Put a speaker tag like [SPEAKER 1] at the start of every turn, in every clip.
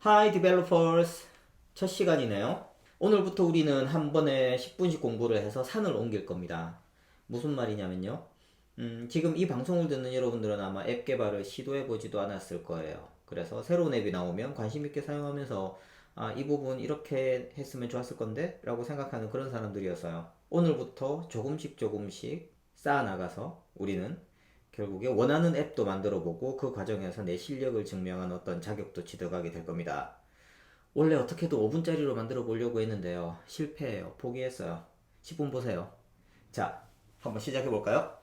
[SPEAKER 1] Hi developers. 첫 시간이네요. 오늘부터 우리는 한 번에 10분씩 공부를 해서 산을 옮길 겁니다. 무슨 말이냐면요. 지금 이 방송을 듣는 여러분들은 아마 앱 개발을 시도해보지도 않았을 거예요. 그래서 새로운 앱이 나오면 관심 있게 사용하면서 이 부분 이렇게 했으면 좋았을 건데? 라고 생각하는 그런 사람들이었어요. 오늘부터 조금씩 쌓아나가서 우리는 결국에 원하는 앱도 만들어보고 그 과정에서 내 실력을 증명한 어떤 자격도 취득하게 될 겁니다. 원래 어떻게든 5분짜리로 만들어 보려고 했는데요. 실패해요. 포기했어요. 10분 보세요. 자, 한번 시작해 볼까요?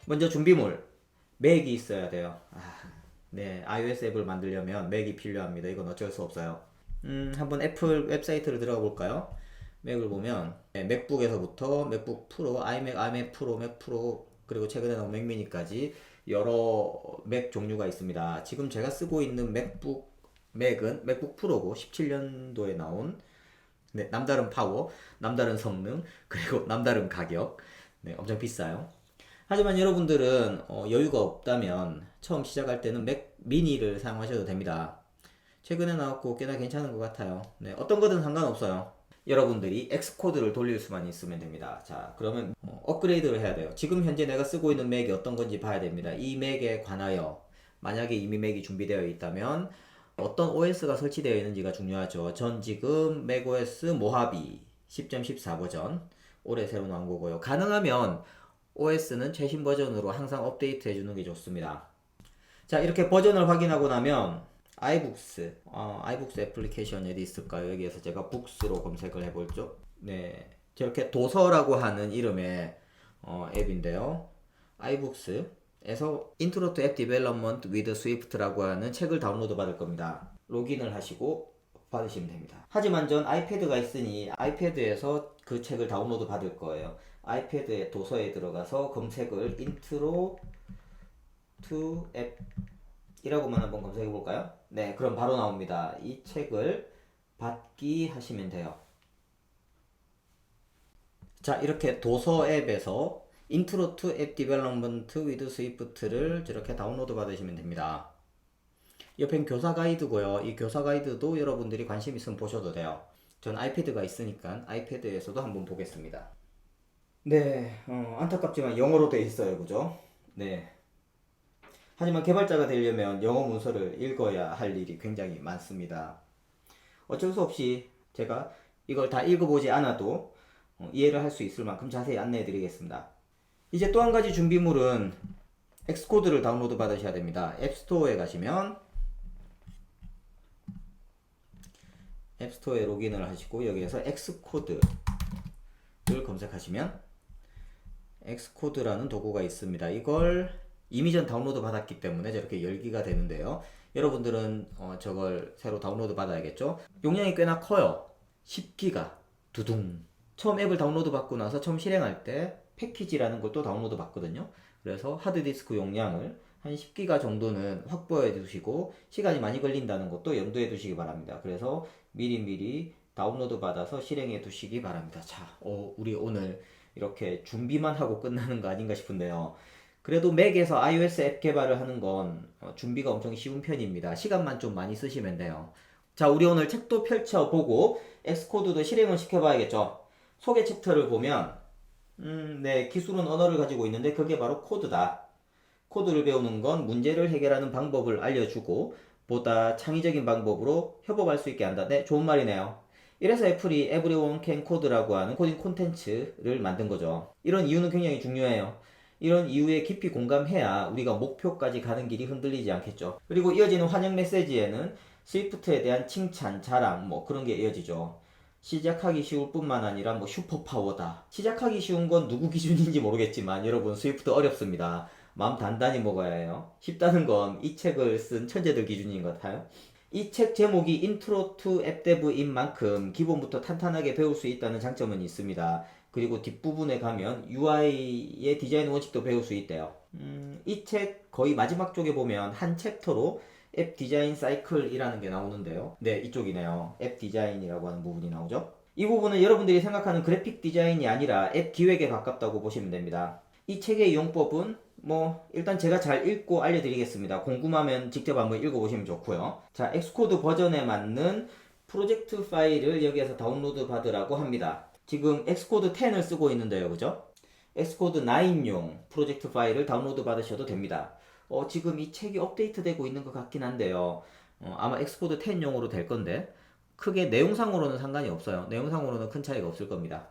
[SPEAKER 1] 먼저 준비물. 맥이 있어야 돼요. 네, iOS 앱을 만들려면 맥이 필요합니다. 이건 어쩔 수 없어요. 한번 애플 웹사이트를 들어가 볼까요? 맥을 보면 맥북에서부터 맥북 프로, 아이맥 프로, 맥 프로, 그리고 최근에 나온 맥 미니까지 여러 맥 종류가 있습니다. 지금 제가 쓰고 있는 맥은 맥북 프로고 17년도에 나온 네, 남다른 파워, 남다른 성능, 그리고 남다른 가격. 네, 엄청 비싸요. 하지만 여러분들은 여유가 없다면 처음 시작할 때는 맥 미니를 사용하셔도 됩니다. 최근에 나왔고 꽤나 괜찮은 것 같아요. 네, 어떤 거든 상관없어요. 여러분들이 엑스코드를 돌릴 수만 있으면 됩니다. 자, 그러면 업그레이드를 해야 돼요. 지금 현재 내가 쓰고 있는 맥이 어떤 건지 봐야 됩니다. 이 맥에 관하여 만약에 이미 맥이 준비되어 있다면 어떤 OS가 설치되어 있는지가 중요하죠. 전 지금 맥OS 모하비 10.14 버전 올해 새로 나온 거고요. 가능하면 OS는 최신 버전으로 항상 업데이트 해주는 게 좋습니다. 자, 이렇게 버전을 확인하고 나면 아이북스 애플리케이션 어디 있을까요? 여기에서 제가 북스로 검색을 해볼죠. 네, 저렇게 도서라고 하는 이름의 앱인데요. 아이북스에서 Intro to App Development with Swift라고 하는 책을 다운로드 받을 겁니다. 로그인을 하시고 받으시면 됩니다. 하지만 전 아이패드가 있으니 아이패드에서 그 책을 다운로드 받을 거예요. 아이패드의 도서에 들어가서 검색을 Intro to App 이라고만 한번 검색해 볼까요? 네, 그럼 바로 나옵니다. 이 책을 받기 하시면 돼요. 자, 이렇게 도서 앱에서 Intro to App Development with Swift를 저렇게 다운로드 받으시면 됩니다. 옆엔 교사 가이드고요. 이 교사 가이드도 여러분들이 관심 있으면 보셔도 돼요. 전 아이패드가 있으니까 아이패드에서도 한번 보겠습니다. 네, 안타깝지만 영어로 돼 있어요. 그죠? 네. 하지만 개발자가 되려면 영어 문서를 읽어야 할 일이 굉장히 많습니다. 어쩔 수 없이 제가 이걸 다 읽어보지 않아도 이해를 할 수 있을 만큼 자세히 안내해 드리겠습니다. 이제 또 한 가지 준비물은 엑스코드를 다운로드 받으셔야 됩니다. 앱스토어에 가시면 앱스토어에 로그인을 하시고 여기에서 엑스코드를 검색하시면 엑스코드라는 도구가 있습니다. 이걸 이미 전 다운로드 받았기 때문에 저렇게 열기가 되는데요. 여러분들은 저걸 새로 다운로드 받아야겠죠. 용량이 꽤나 커요. 10기가 두둥. 처음 앱을 다운로드 받고 나서 처음 실행할 때 패키지라는 걸 또 다운로드 받거든요. 그래서 하드디스크 용량을 한 10기가 정도는 확보해 두시고 시간이 많이 걸린다는 것도 염두에 두시기 바랍니다. 그래서 미리미리 다운로드 받아서 실행해 두시기 바랍니다. 자, 우리 오늘 이렇게 준비만 하고 끝나는 거 아닌가 싶은데요. 그래도 맥에서 iOS 앱 개발을 하는 건 준비가 엄청 쉬운 편입니다. 시간만 좀 많이 쓰시면 돼요. 자, 우리 오늘 책도 펼쳐보고 엑스코드도 실행을 시켜봐야겠죠. 소개 챕터를 보면 네, 기술은 언어를 가지고 있는데 그게 바로 코드다. 코드를 배우는 건 문제를 해결하는 방법을 알려주고 보다 창의적인 방법으로 협업할 수 있게 한다. 네, 좋은 말이네요. 이래서 애플이 Everyone Can Code라고 하는 코딩 콘텐츠를 만든 거죠. 이런 이유는 굉장히 중요해요. 이런 이유에 깊이 공감해야 우리가 목표까지 가는 길이 흔들리지 않겠죠. 그리고 이어지는 환영 메시지에는 스위프트에 대한 칭찬, 자랑 뭐 그런 게 이어지죠. 시작하기 쉬울 뿐만 아니라 뭐 슈퍼파워다. 시작하기 쉬운 건 누구 기준인지 모르겠지만 여러분 스위프트 어렵습니다. 마음 단단히 먹어야 해요. 쉽다는 건 이 책을 쓴 천재들 기준인 것 같아요. 이 책 제목이 Intro to App Dev인 만큼 기본부터 탄탄하게 배울 수 있다는 장점은 있습니다. 그리고 뒷부분에 가면 UI의 디자인 원칙도 배울 수 있대요. 이 책 거의 마지막 쪽에 보면 한 챕터로 앱 디자인 사이클이라는 게 나오는데요. 네, 이쪽이네요. 앱 디자인이라고 하는 부분이 나오죠. 이 부분은 여러분들이 생각하는 그래픽 디자인이 아니라 앱 기획에 가깝다고 보시면 됩니다. 이 책의 이용법은 뭐 일단 제가 잘 읽고 알려드리겠습니다. 궁금하면 직접 한번 읽어보시면 좋고요. 자, 엑스코드 버전에 맞는 프로젝트 파일을 여기에서 다운로드 받으라고 합니다. 지금 엑스코드 10을 쓰고 있는데요, 그죠? 엑스코드 9용 프로젝트 파일을 다운로드 받으셔도 됩니다. 지금 이 책이 업데이트 되고 있는 것 같긴 한데요. 아마 엑스코드 10용으로 될 건데 크게 내용상으로는 상관이 없어요. 내용상으로는 큰 차이가 없을 겁니다.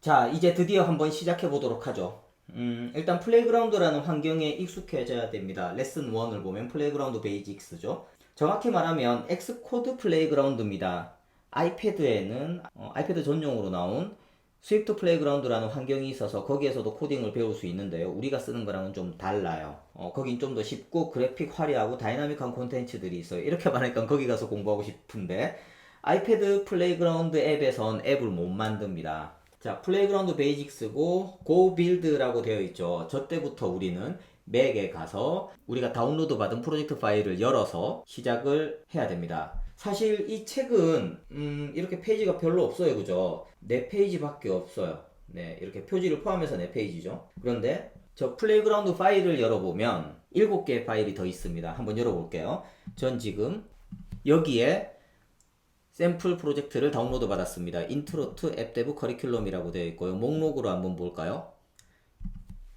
[SPEAKER 1] 자, 이제 드디어 한번 시작해 보도록 하죠. 일단 플레이그라운드라는 환경에 익숙해져야 됩니다. 레슨 1을 보면 플레이그라운드 베이직스죠. 정확히 말하면 엑스코드 플레이그라운드입니다. 아이패드에는 아이패드 전용으로 나온 스위프트 플레이그라운드라는 환경이 있어서 거기에서도 코딩을 배울 수 있는데요. 우리가 쓰는 거랑은 좀 달라요. 거긴 좀 더 쉽고 그래픽 화려하고 다이나믹한 콘텐츠들이 있어요. 이렇게 말하니까 거기 가서 공부하고 싶은데 아이패드 플레이그라운드 앱에선 앱을 못 만듭니다. 자, 플레이그라운드 베이직스고 고 빌드라고 되어 있죠. 저 때부터 우리는 맥에 가서 우리가 다운로드 받은 프로젝트 파일을 열어서 시작을 해야 됩니다. 사실 이 책은 이렇게 페이지가 별로 없어요, 그죠? 4페이지밖에 없어요. 네, 이렇게 표지를 포함해서 4페이지죠. 그런데 저 플레이그라운드 파일을 열어보면 7개의 파일이 더 있습니다. 한번 열어볼게요. 전 지금 여기에 샘플 프로젝트를 다운로드 받았습니다. 인트로 투 앱데브 커리큘럼이라고 되어 있고요. 목록으로 한번 볼까요?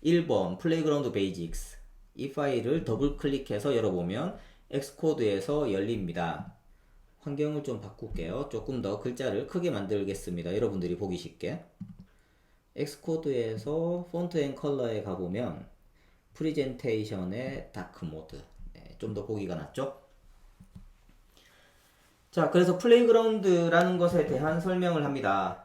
[SPEAKER 1] 1번 플레이그라운드 베이직스. 이 파일을 더블 클릭해서 열어보면 엑스코드에서 열립니다. 환경을 좀 바꿀게요. 조금 더 글자를 크게 만들겠습니다. 여러분들이 보기 쉽게. 엑스코드에서 폰트 앤 컬러에 가보면 프리젠테이션의 다크 모드. 네, 좀 더 보기가 낫죠? 자, 그래서 플레이그라운드라는 것에 대한 설명을 합니다.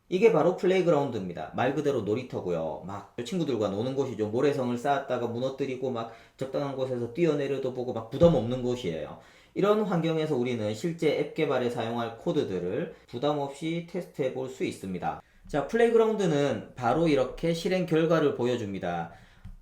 [SPEAKER 1] 이게 바로 플레이그라운드입니다. 말 그대로 놀이터고요. 막 친구들과 노는 곳이죠. 모래성을 쌓았다가 무너뜨리고 막 적당한 곳에서 뛰어내려도 보고 막 부담 없는 곳이에요. 이런 환경에서 우리는 실제 앱 개발에 사용할 코드들을 부담 없이 테스트해 볼 수 있습니다. 자, 플레이그라운드는 바로 이렇게 실행 결과를 보여줍니다.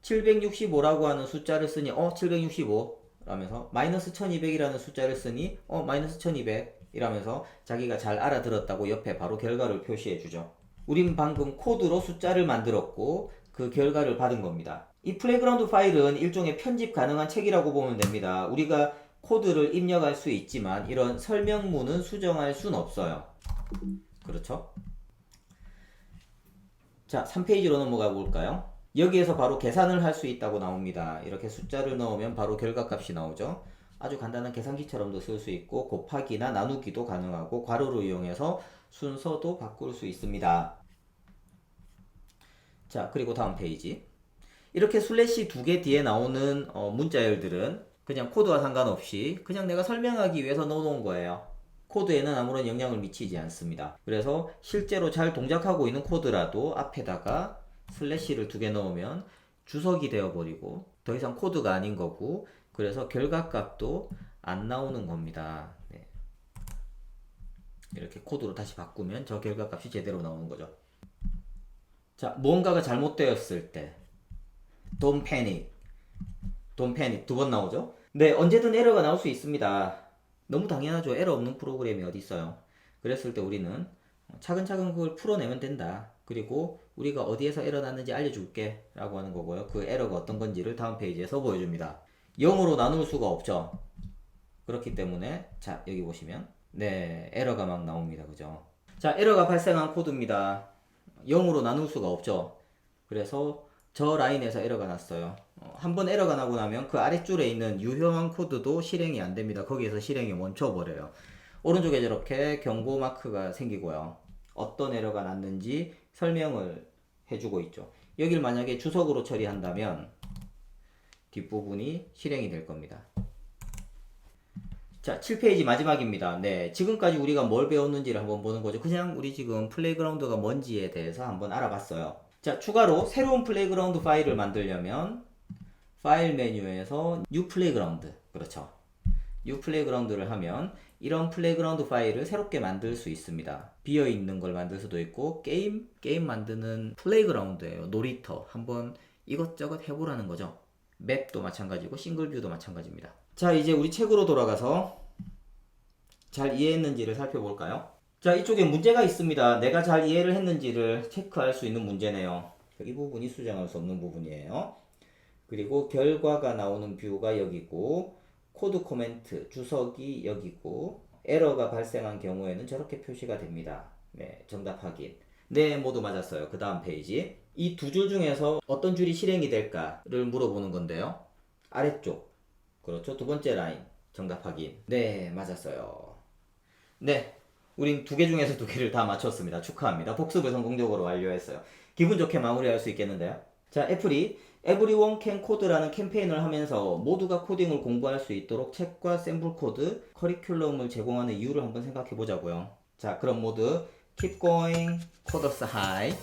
[SPEAKER 1] 765라고 하는 숫자를 쓰니 765 라면서 마이너스 1200이라는 숫자를 쓰니 마이너스 1200 이라면서 자기가 잘 알아들었다고 옆에 바로 결과를 표시해 주죠. 우린 방금 코드로 숫자를 만들었고 그 결과를 받은 겁니다. 이 플레이그라운드 파일은 일종의 편집 가능한 책이라고 보면 됩니다. 우리가 코드를 입력할 수 있지만 이런 설명문은 수정할 순 없어요. 그렇죠? 자, 3페이지로 넘어가 볼까요? 여기에서 바로 계산을 할 수 있다고 나옵니다. 이렇게 숫자를 넣으면 바로 결과값이 나오죠. 아주 간단한 계산기처럼도 쓸 수 있고 곱하기나 나누기도 가능하고 괄호를 이용해서 순서도 바꿀 수 있습니다. 자, 그리고 다음 페이지. 이렇게 슬래시 2개 뒤에 나오는 문자열들은 그냥 코드와 상관없이 그냥 내가 설명하기 위해서 넣어놓은 거예요. 코드에는 아무런 영향을 미치지 않습니다. 그래서 실제로 잘 동작하고 있는 코드라도 앞에다가 슬래시를 2개 넣으면 주석이 되어버리고 더 이상 코드가 아닌 거고 그래서 결과값도 안 나오는 겁니다. 네. 이렇게 코드로 다시 바꾸면 저 결과값이 제대로 나오는 거죠. 자, 뭔가가 잘못되었을 때 Don't panic. Don't panic 2번 나오죠? 네, 언제든 에러가 나올 수 있습니다. 너무 당연하죠. 에러 없는 프로그램이 어디 있어요. 그랬을 때 우리는 차근차근 그걸 풀어내면 된다. 그리고 우리가 어디에서 에러 났는지 알려줄게 라고 하는 거고요. 그 에러가 어떤 건지를 다음 페이지에서 보여줍니다. 0으로 나눌 수가 없죠. 그렇기 때문에 자, 여기 보시면 네, 에러가 막 나옵니다. 그죠? 자, 에러가 발생한 코드입니다. 0으로 나눌 수가 없죠. 그래서 저 라인에서 에러가 났어요. 한번 에러가 나고 나면 그 아랫줄에 있는 유효한 코드도 실행이 안 됩니다. 거기에서 실행이 멈춰버려요. 오른쪽에 이렇게 경고 마크가 생기고요. 어떤 에러가 났는지 설명을 해주고 있죠. 여길 만약에 주석으로 처리한다면 뒷부분이 실행이 될 겁니다. 자, 7페이지 마지막입니다. 네, 지금까지 우리가 뭘 배웠는지를 한번 보는 거죠. 그냥 우리 지금 플레이그라운드가 뭔지에 대해서 한번 알아봤어요. 자, 추가로 새로운 플레이그라운드 파일을 만들려면 파일 메뉴에서 New Playground, 그렇죠. New Playground를 하면 이런 플레이그라운드 파일을 새롭게 만들 수 있습니다. 비어있는 걸 만들 수도 있고 게임 만드는 플레이그라운드예요. 놀이터. 한번 이것저것 해보라는 거죠. 맵도 마찬가지고 싱글뷰도 마찬가지입니다. 자, 이제 우리 책으로 돌아가서 잘 이해했는지를 살펴볼까요? 자, 이쪽에 문제가 있습니다. 내가 잘 이해를 했는지를 체크할 수 있는 문제네요. 이 부분이 수정할 수 없는 부분이에요. 그리고 결과가 나오는 뷰가 여기고, 코드 코멘트, 주석이 여기고, 에러가 발생한 경우에는 저렇게 표시가 됩니다. 네, 정답 확인. 네, 모두 맞았어요. 그 다음 페이지. 이 두 줄 중에서 어떤 줄이 실행이 될까를 물어보는 건데요. 아래쪽. 그렇죠. 두 번째 라인. 정답 확인. 네, 맞았어요. 네, 우린 두 개 중에서 두 개를 다 맞췄습니다. 축하합니다. 복습을 성공적으로 완료했어요. 기분 좋게 마무리할 수 있겠는데요. 자, 애플이 Everyone Can Code라는 캠페인을 하면서 모두가 코딩을 공부할 수 있도록 책과 샘플 코드, 커리큘럼을 제공하는 이유를 한번 생각해 보자고요. 자, 그럼 모두 Keep going, coders high.